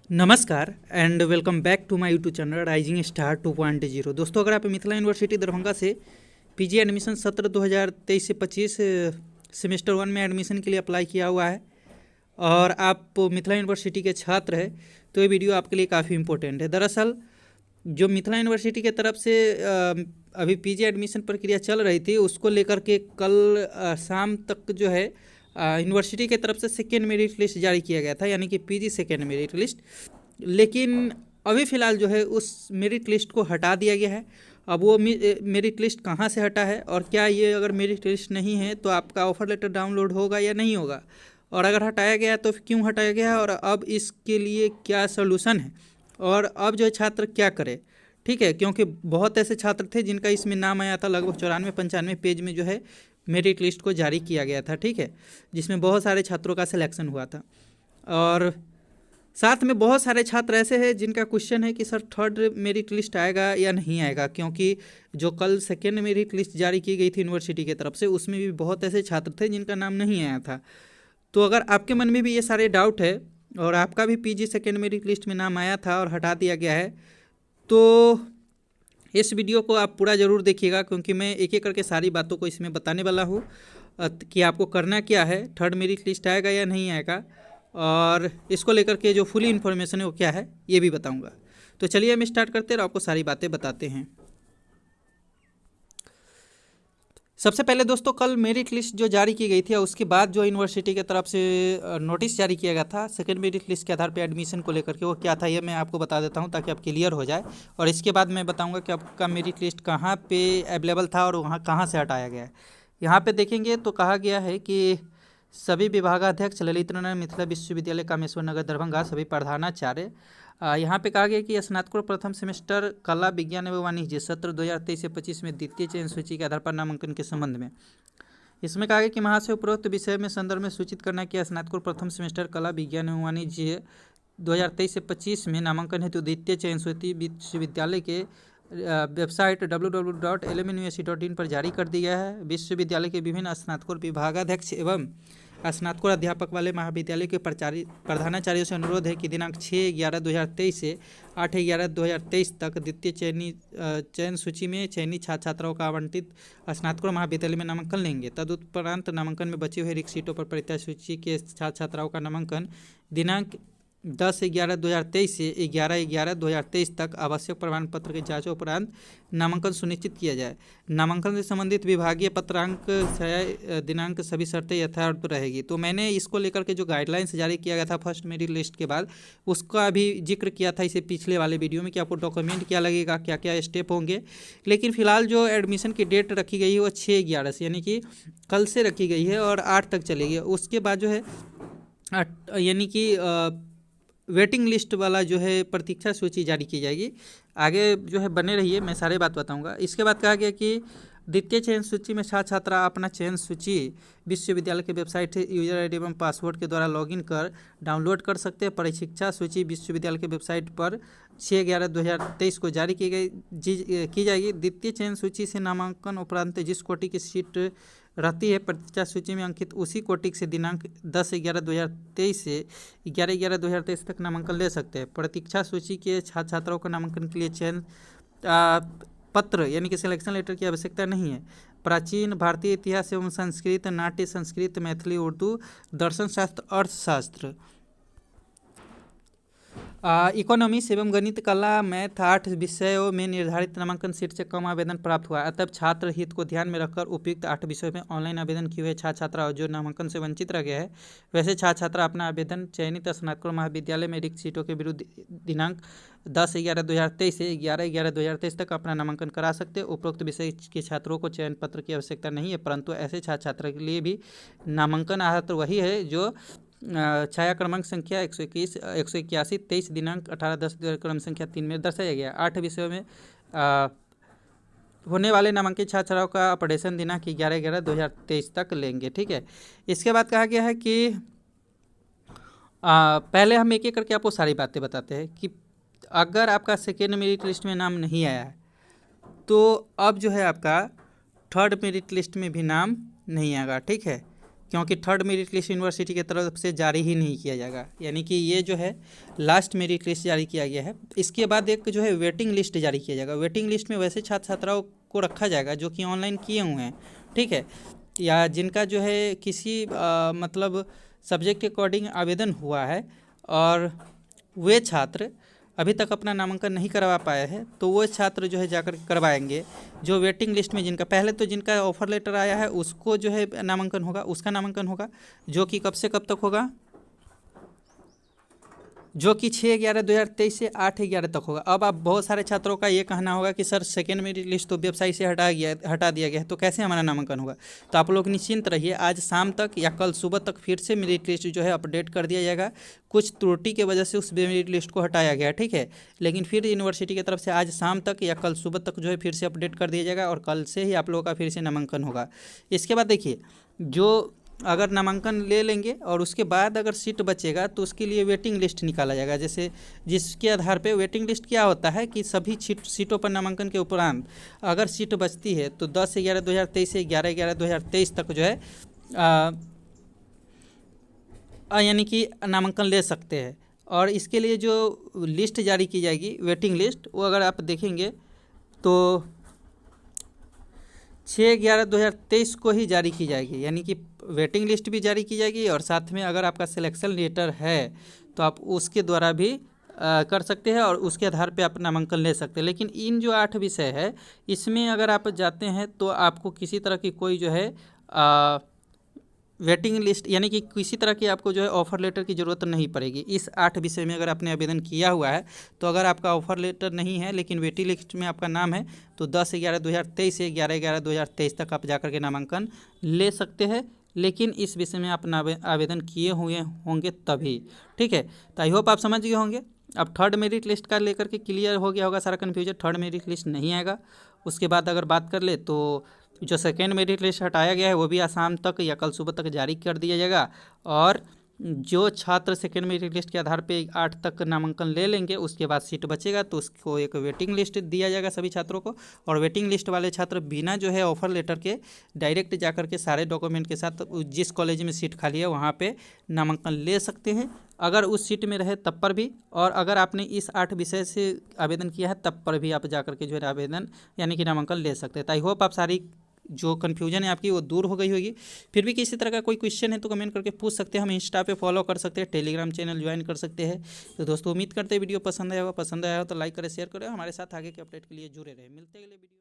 नमस्कार and welcome back to my YouTube channel rising star 2.0। दोस्तों, अगर आप मिथिला यूनिवर्सिटी दरभंगा से पीजी एडमिशन सत्र 2023 से 25 सेमेस्टर 1 में एडमिशन के लिए अप्लाई किया हुआ है और आप मिथिला यूनिवर्सिटी के छात्र हैं तो ये वीडियो आपके लिए काफ़ी इंपॉर्टेंट है। दरअसल जो मिथिला यूनिवर्सिटी के तरफ से अभी पीजी एडमिशन प्रक्रिया चल रही थी उसको लेकर के कल शाम तक जो है यूनिवर्सिटी की तरफ से सेकेंड मेरिट लिस्ट जारी किया गया था, यानी कि पीजी सेकेंड मेरिट लिस्ट। लेकिन अभी फ़िलहाल जो है उस मेरिट लिस्ट को हटा दिया गया है। अब वो मेरिट लिस्ट कहाँ से हटा है और क्या ये अगर मेरिट लिस्ट नहीं है तो आपका ऑफ़र लेटर डाउनलोड होगा या नहीं होगा, और अगर हटाया गया है तो क्यों हटाया गया है और अब इसके लिए क्या सोल्यूशन है और अब जो है छात्र क्या करे। ठीक है, क्योंकि बहुत ऐसे छात्र थे जिनका इसमें नाम आया था, लगभग 94-95 पेज में जो है मेरिट लिस्ट को जारी किया गया था। ठीक है, जिसमें बहुत सारे छात्रों का सिलेक्शन हुआ था और साथ में बहुत सारे छात्र ऐसे हैं जिनका क्वेश्चन है कि सर थर्ड मेरिट लिस्ट आएगा या नहीं आएगा, क्योंकि जो कल सेकेंड मेरिट लिस्ट जारी की गई थी यूनिवर्सिटी की तरफ से उसमें भी बहुत ऐसे छात्र थे जिनका नाम नहीं आया था। तो अगर आपके मन में भी ये सारे डाउट है और आपका भी पीजी सेकेंड मेरिट लिस्ट में नाम आया था और हटा दिया गया है तो इस वीडियो को आप पूरा ज़रूर देखिएगा, क्योंकि मैं एक एक करके सारी बातों को इसमें बताने वाला हूँ कि आपको करना क्या है, थर्ड मेरिट लिस्ट आएगा या नहीं आएगा, और इसको लेकर के जो फुली इन्फॉर्मेशन है वो क्या है ये भी बताऊँगा। तो चलिए हम स्टार्ट करते हैं और आपको सारी बातें बताते हैं। सबसे पहले दोस्तों, कल मेरिट लिस्ट जो जारी की गई थी उसके बाद जो यूनिवर्सिटी की तरफ से नोटिस जारी किया गया था सेकेंड मेरिट लिस्ट के आधार पर एडमिशन को लेकर के, वो क्या था ये मैं आपको बता देता हूं ताकि आप क्लियर हो जाए, और इसके बाद मैं बताऊंगा कि आपका मेरिट लिस्ट कहां पे अवेलेबल था और वहां कहां से हटाया गया है। यहाँ पे देखेंगे तो कहा गया है कि सभी विभागाध्यक्ष ललित नारायण मिथिला विश्वविद्यालय कामेश्वर नगर दरभंगा, सभी प्रधानाचार्य। यहाँ पे कहा गया कि स्नातकोत्तर प्रथम सेमेस्टर कला विज्ञान एवं वाणिज्य सत्र 2023 से 25 में द्वितीय चयन सूची के आधार पर नामांकन के संबंध में इसमें कहा गया कि महाशय उपरोक्त विषय में संदर्भ में सूचित करना कि स्नातकोत्तर प्रथम सेमेस्टर कला विज्ञान एवं वाणिज्य 2023 से 25 में नामांकन हेतु द्वितीय चयन सूची विश्वविद्यालय के वेबसाइट www.lmuc.in पर जारी कर दी गया है। विश्वविद्यालय के विभिन्न स्नातकोत्तर विभागाध्यक्ष एवं स्नातकोत्तर अध्यापक वाले महाविद्यालय के प्रधानाचार्यों से अनुरोध है कि दिनांक 6/11/2023 से 8/11/2023 तक द्वितीय चयन सूची में चयनित छात्र छात्राओं का आवंटित स्नातकोत्तर महाविद्यालय में नामांकन लेंगे। तदुपरांत नामांकन में बची हुई रिक्त सीटों पर प्रत्याशी सूची के छात्र छात्राओं का नामांकन दिनांक 10/11/2023 से 11/11/2023 तक आवश्यक प्रमाण पत्र के जांच उपरांत नामांकन सुनिश्चित किया जाए। नामांकन से संबंधित विभागीय पत्रांक दिनांक सभी शर्तें यथावत रहेगी। तो मैंने इसको लेकर के जो गाइडलाइंस जारी किया गया था फर्स्ट मेरिट लिस्ट के बाद उसका भी जिक्र किया था इसे पिछले वाले वीडियो में कि आपको डॉक्यूमेंट क्या लगेगा, क्या क्या स्टेप होंगे। लेकिन फिलहाल जो एडमिशन की डेट रखी गई है वो 6/11 से, यानी कि कल से रखी गई है और 8 तक चलेगी। उसके बाद जो है यानी कि वेटिंग लिस्ट वाला जो है प्रतीक्षा सूची जारी की जाएगी। आगे जो है बने रहिए, मैं सारे बात बताऊंगा। इसके बाद कहा गया कि द्वितीय चयन सूची में छात्र छात्रा अपना चयन सूची विश्वविद्यालय के वेबसाइट से यूजर आईडी एवं पासवर्ड के द्वारा लॉगिन कर डाउनलोड कर सकते हैं। परीक्षा सूची विश्वविद्यालय के वेबसाइट पर 6/11/2023 को जारी की जाएगी। द्वितीय चयन सूची से नामांकन उपरांत जिस कोटि की सीट रहती है परीक्षा सूची में अंकित उसी कोटि से दिनांक 10/11/2023 से 11/11/2023 तक नामांकन ले सकते हैं। प्रतीक्षा सूची के छात्र छात्राओं को नामांकन के लिए चयन पत्र यानी कि सिलेक्शन लेटर की आवश्यकता नहीं है। प्राचीन भारतीय इतिहास एवं संस्कृत, नाट्य, संस्कृत, मैथिली, उर्दू, दर्शन शास्त्र, अर्थशास्त्र, इकोनॉमिक्स एवं गणित, कला, मैथ 8 विषयों में निर्धारित नामांकन सीट से कम आवेदन प्राप्त हुआ। अतः छात्र हित को ध्यान में रखकर उपयुक्त 8 विषयों में ऑनलाइन आवेदन किए हुए छात्र छात्रा जो नामांकन से वंचित रह गया है वैसे छात्र छात्रा अपना आवेदन चयनित स्नातकोत्तर महाविद्यालय में रिक्त सीटों के विरुद्ध दिनांक 10/11/2023 से 11/11/2023 तक अपना नामांकन करा सकते हैं। उपरोक्त विषय के छात्रों को चयन पत्र की आवश्यकता नहीं है, परंतु ऐसे छात्र छात्रा के लिए भी नामांकन आधार वही है जो छाया क्रमांक संख्या 181 23 दिनांक 18/10 क्रम संख्या 3 में दर्शाया गया। 8 विषयों में होने वाले नामांकित छात्र छात्राओं का अपडेशन दिनांक 11/11/2023 तक लेंगे। ठीक है, इसके बाद कहा गया है कि पहले हम एक एक करके आपको सारी बातें बताते हैं कि अगर आपका सेकेंड मेरिट लिस्ट में नाम नहीं आया है तो अब जो है आपका थर्ड मेरिट लिस्ट में भी नाम नहीं आएगा। ठीक है, क्योंकि थर्ड मेरिट लिस्ट यूनिवर्सिटी की तरफ से जारी ही नहीं किया जाएगा, यानी कि ये जो है लास्ट मेरिट लिस्ट जारी किया गया है। इसके बाद एक जो है वेटिंग लिस्ट जारी किया जाएगा। वेटिंग लिस्ट में वैसे छात्र छात्राओं को रखा जाएगा जो कि ऑनलाइन किए हुए हैं, ठीक है, या जिनका जो है किसी मतलब सब्जेक्ट के अकॉर्डिंग आवेदन हुआ है और वे छात्र अभी तक अपना नामांकन नहीं करवा पाए हैं, तो वो छात्र जो है जाकर करवाएंगे। जो वेटिंग लिस्ट में जिनका पहले तो जिनका ऑफर लेटर आया है उसको जो है नामांकन होगा, उसका नामांकन होगा, जो कि कब से कब तक होगा, जो कि 6/11/2023 से 8/11 तक होगा। अब आप बहुत सारे छात्रों का ये कहना होगा कि सर सेकेंड मेरिट लिस्ट तो वेबसाइट से हटा दिया गया है, तो कैसे हमारा नामांकन होगा। तो आप लोग निश्चिंत रहिए, आज शाम तक या कल सुबह तक फिर से मेरिट लिस्ट जो है अपडेट कर दिया जाएगा। कुछ त्रुटि की वजह से उस मेरिट लिस्ट को हटाया गया, ठीक है, लेकिन फिर यूनिवर्सिटी की तरफ से आज शाम तक या कल सुबह तक जो है फिर से अपडेट कर दिया जाएगा और कल से ही आप लोगों का फिर से नामांकन होगा। इसके बाद देखिए, जो अगर नामांकन ले लेंगे और उसके बाद अगर सीट बचेगा तो उसके लिए वेटिंग लिस्ट निकाला जाएगा। जैसे जिसके आधार पे वेटिंग लिस्ट क्या होता है कि सभी सीटों पर नामांकन के उपरांत अगर सीट बचती है तो 10/11/2023 से 11/11/2023 तक जो है यानी कि नामांकन ले सकते हैं। और इसके लिए जो लिस्ट जारी की जाएगी वेटिंग लिस्ट, वो अगर आप देखेंगे तो 6/11/2023 को ही जारी की जाएगी, यानी कि वेटिंग लिस्ट भी जारी की जाएगी और साथ में अगर आपका सिलेक्शन लेटर है तो आप उसके द्वारा भी कर सकते हैं और उसके आधार पे आप नामांकन ले सकते हैं। लेकिन इन जो 8 विषय है इसमें अगर आप जाते हैं तो आपको किसी तरह की कोई जो है वेटिंग लिस्ट यानी कि किसी तरह की आपको जो है ऑफ़र लेटर की ज़रूरत नहीं पड़ेगी। इस 8 विषय में अगर आपने आवेदन किया हुआ है तो अगर आपका ऑफ़र लेटर नहीं है लेकिन वेटिंग लिस्ट में आपका नाम है तो 10/11/2023 से 11/11/2023 तक आप जाकर के नामांकन ले सकते हैं। लेकिन इस विषय में आप आवेदन किए हुए होंगे तभी, ठीक है। तो आई होप आप समझ गए होंगे। अब थर्ड मेरिट लिस्ट का लेकर के क्लियर हो गया होगा सारा कन्फ्यूजन। थर्ड मेरिट लिस्ट नहीं आएगा। उसके बाद अगर बात कर ले तो जो सेकेंड मेरिट लिस्ट हटाया गया है वो भी आज शाम तक या कल सुबह तक जारी कर दिया जाएगा। और जो छात्र सेकेंड मेरिट लिस्ट के आधार पे 8 तक नामांकन ले लेंगे उसके बाद सीट बचेगा तो उसको एक वेटिंग लिस्ट दिया जाएगा सभी छात्रों को। और वेटिंग लिस्ट वाले छात्र बिना जो है ऑफर लेटर के डायरेक्ट जाकर के सारे डॉक्यूमेंट के साथ जिस कॉलेज में सीट खाली है वहाँ पे नामांकन ले सकते हैं, अगर उस सीट में रहे तब पर भी। और अगर आपने इस 8 विषय से आवेदन किया है तब पर भी आप जाकर के जो है आवेदन यानी कि नामांकन ले सकते हैं। तो आई होप आप सारी जो कन्फ्यूजन है आपकी वो दूर हो गई होगी। फिर भी किसी तरह का कोई क्वेश्चन है तो कमेंट करके पूछ सकते हैं। हम इंस्टा पे फॉलो कर सकते हैं, टेलीग्राम चैनल ज्वाइन कर सकते हैं। तो दोस्तों उम्मीद करते हैं वीडियो पसंद आया हो तो लाइक करें, शेयर करें, हमारे साथ आगे के अपडेट के लिए जुड़े रहें। मिलते हैं अगले वीडियो।